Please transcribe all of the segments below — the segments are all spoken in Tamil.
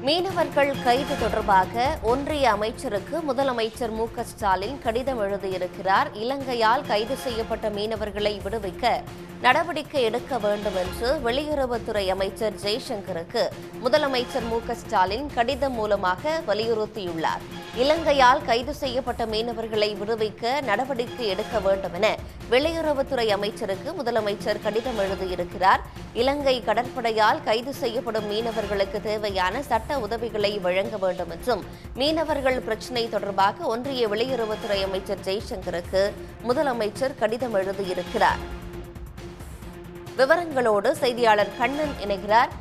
மீனவர்கள் கைது தொடர்பாக ஒன்றிய அமைச்சருக்கு முதலமைச்சர் மு.க.ஸ்டாலின் கடிதம் எழுதியிருக்கிறார். இலங்கையால் கைது செய்யப்பட்ட மீனவர்களை விடுவிக்க நடவடிக்கை எடுக்க வேண்டும் என்று வெளியுறவுத்துறை அமைச்சர் ஜெய்சங்கருக்கு முதலமைச்சர் மு.க.ஸ்டாலின் கடிதம் மூலமாக வலியுறுத்தியுள்ளார். இலங்கையால் கைது செய்யப்பட்ட மீனவர்களை விடுவிக்க நடவடிக்கை எடுக்க வேண்டும் என வெளியுறவுத்துறை அமைச்சருக்கு முதலமைச்சர் கடிதம் எழுதியிருக்கிறார். இலங்கை கடற்படையால் கைது செய்யப்படும் மீனவர்களுக்கு தேவையான சட்ட உதவிகளை வழங்க வேண்டும் என்றும் மீனவர்கள் பிரச்சினை தொடர்பாக ஒன்றிய வெளியுறவுத்துறை அமைச்சர் ஜெய்சங்கருக்கு முதலமைச்சர் கடிதம் எழுதியிருக்கிறார். விவரங்களோடு செய்தியாளர் கண்ணன் இணைகிறார்.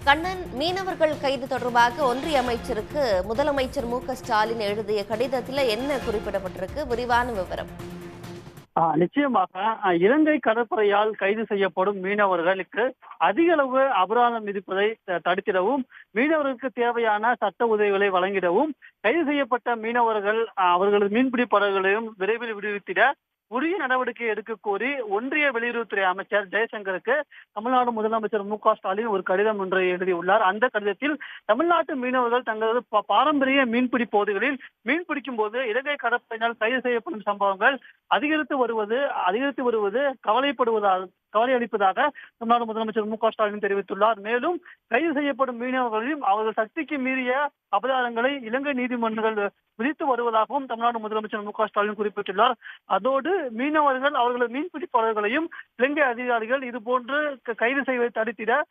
கண்ணன், மீனவர்கள் கைது தொடர்பாக ஒன்றிய அமைச்சருக்கு முதலமைச்சர் மு.க.ஸ்டாலின் எழுதிய கடிதத்தில் என்ன குறிப்பிடப்பட்டிருக்கு? விரிவான விவரம். நிச்சயமாக இலங்கை கடற்படையால் கைது செய்யப்படும் மீனவர்களுக்கு அதிக அளவு அபராதம் விதிப்பதை தடுத்திடவும், மீனவர்களுக்கு தேவையான சட்ட உதவிகளை வழங்கிடவும், கைது செய்யப்பட்ட மீனவர்கள் அவர்களது மீன்பிடி படகுகளையும் விரைவில் விடுவித்திட உரிய நடவடிக்கை எடுக்க கோரி ஒன்றிய வெளியுறவுத்துறை அமைச்சர் ஜெய்சங்கருக்கு தமிழ்நாடு முதலமைச்சர் மு.க.ஸ்டாலின் ஒரு கடிதம் ஒன்றை எழுதியுள்ளார். அந்த கடிதத்தில் தமிழ்நாட்டு மீனவர்கள் தங்களது பாரம்பரிய மீன்பிடி பகுதிகளில் மீன்பிடிக்கும் போது இலங்கை கடற்படையினால் கைது செய்யப்படும் சம்பவங்கள் அதிகரித்து வருவது கவலை அளிப்பதாக தமிழ்நாடு முதலமைச்சர் மு.க.ஸ்டாலின் தெரிவித்துள்ளார். மேலும் கைது செய்யப்படும் மீனவர்களையும் அவர்கள் சக்திக்கு மீறிய அபராதங்களை இலங்கை நீதிமன்றங்கள் விதித்து வருவதாகவும் தமிழ்நாடு முதலமைச்சர் மு.க.ஸ்டாலின் குறிப்பிட்டுள்ளார். அதோடு மீனவர்கள் அவர்களது மீன்பிடி படகுகளையும் இலங்கை அதிகாரிகள் இதுபோன்று கைது செய்வதை தடுத்திட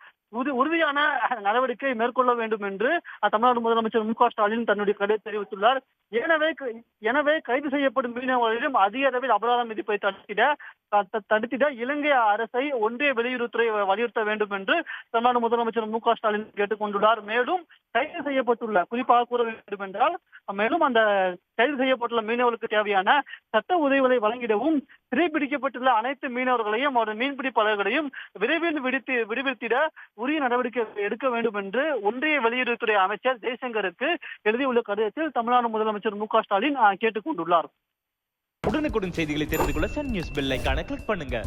உறுதியான நடவடிக்கை மேற்கொள்ள வேண்டும் என்று தமிழ்நாடு முதலமைச்சர் மு.க.ஸ்டாலின் தன்னுடைய கடிதத்தில் தெரிவித்துள்ளார். எனவே கைது செய்யப்படும் மீனவர்களிடம் அதிக அளவில் அபராதம் விதிப்பை தடுத்திட இலங்கை அரசை ஒன்றிய வெளியுறவுத்துறை வலியுறுத்த வேண்டும் என்று தமிழ்நாடு முதலமைச்சர் மு.க.ஸ்டாலின் கேட்டுக் கொண்டுள்ளார். மேலும் கைது செய்யப்பட்டுள்ள, குறிப்பாக கூற வேண்டும் என்றால், மேலும் அந்த கைது செய்யப்பட்டுள்ள மீனவர்களுக்கு தேவையான சட்ட உதவிகளை வழங்கிடவும், சிறைபிடிக்கப்பட்டுள்ள அனைத்து மீனவர்களையும் அவரது மீன்பிடி படகுகளையும் விரைவில் விடுவித்திட உரிய நடவடிக்கை எடுக்க வேண்டும் என்று ஒன்றிய வெளியுறவுத்துறை அமைச்சர் ஜெய்சங்கருக்கு எழுதியுள்ள கடிதத்தில் தமிழ்நாடு முதலமைச்சர் மு.க.ஸ்டாலின் கேட்டுக் கொண்டுள்ளார். உடனுக்குடன் செய்திகளை தெரிந்து கொள்ள சன் நியூஸ் பெல் ஐகானை கிளிக் பண்ணுங்க.